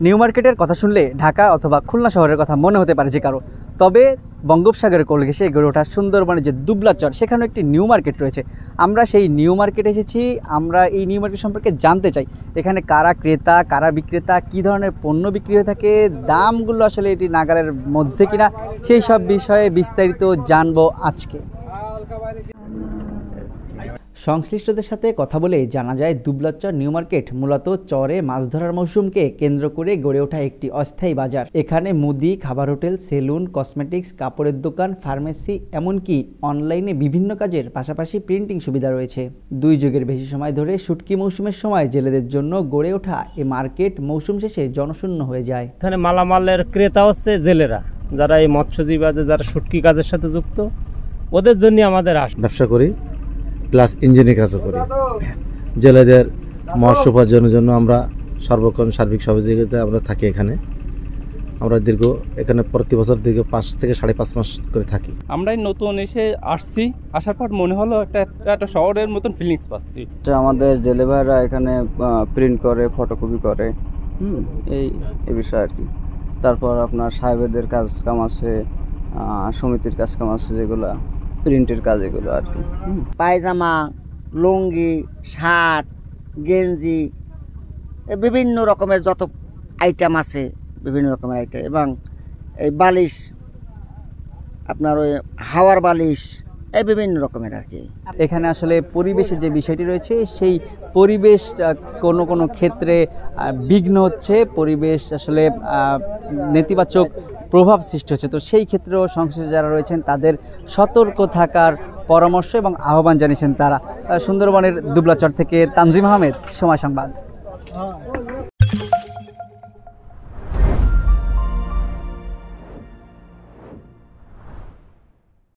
New মার্কেটের কথা শুনলে ঢাকা অথবা খুলনা শহরের কথা মনে হতে পারে যে কারো, তবে বঙ্গোপসাগরের কোল ঘেঁষে গড়ে ওঠা সুন্দরবনের যে দুবলাচর, সেখানেও একটি নিউ মার্কেট রয়েছে। আমরা সেই নিউ মার্কেটে এসেছি। আমরা এই নিউ মার্কেট সম্পর্কে জানতে চাই, এখানে কারা ক্রেতা কারা বিক্রেতা, কী ধরনের পণ্য বিক্রি হয়ে থাকে, দামগুলো আসলে এটি নাগালের মধ্যে কিনা, সেই সব বিষয়ে বিস্তারিত জানবো আজকে। সংশ্লিষ্টদের সাথে কথা বলে জানা যায়, দুবলাচর নিউ মার্কেট মূলত চরে মাছ ধরার মৌসুমকে কেন্দ্র করে গড়ে ওঠা একটি অস্থায়ী বাজার। এখানে মুদি, খাবার হোটেল, সেলুন, কসমেটিক্স, কাপড়ের দোকান, ফার্মেসি, এমনকি অনলাইনে বিভিন্ন কাজের পাশাপাশি প্রিন্টিং সুবিধা রয়েছে। 2 যুগের বেশি সময় ধরে শুটকি মৌসুমের সময় জেলেদের জন্য গড়ে ওঠা এই মার্কেট মৌসুম শেষে জনশূন্য হয়ে যায়। এখানে মালামালের ক্রেতা হচ্ছে জেলেরা, যারা এই মৎস্যজীবী, যারা শুটকি কাজের সাথে যুক্ত, ওদের জন্য আমাদের ব্যবসা করি, প্লাস ইঞ্জিনিয়ারিং কাজও করি। জেলেদের মৎস্য উপার্জনের জন্য আমরা সর্বক্ষণ সার্বিক সহযোগিতা আমরা থাকি এখানে। আমরা এখানে প্রতি বছর দীর্ঘ 5 থেকে 5.5 মাস করে থাকি। আমরা নতুন আসছি, আসার পর মনে হলো একটা শহরের মতন ফিলিংস পাচ্ছি। আমাদের জেলে ভাইরা এখানে প্রিন্ট করে, ফটোকপি করে, এই বিষয় আর কি। তারপর আপনার সাহেবেদের কাজ কাম আছে, সমিতির কাজ কাম আছে, যেগুলা প্রিন্টের কাজ, এগুলো আর কি। পায়জামা, লুঙ্গি, শার্ট, গেঞ্জি, বিভিন্ন রকমের যত আইটেম আছে, বিভিন্ন রকমের আইটেম, এবং এই বালিশ, আপনার ওই হাওয়ার বালিশ, এই বিভিন্ন রকমের আর কি। এখানে আসলে পরিবেশের যে বিষয়টি রয়েছে, সেই পরিবেশ কোনো কোনো ক্ষেত্রে বিঘ্ন হচ্ছে, পরিবেশ আসলে নেতিবাচক প্রভাব সৃষ্টি হচ্ছে। তো সেই ক্ষেত্রেও সংশ্লিষ্ট যারা রয়েছেন তাদের সতর্ক থাকার পরামর্শ এবং আহ্বান জানিয়েছেন তারা। সুন্দরবনের দুবলাচর থেকে তানজিম আহমেদ, সময় সংবাদ।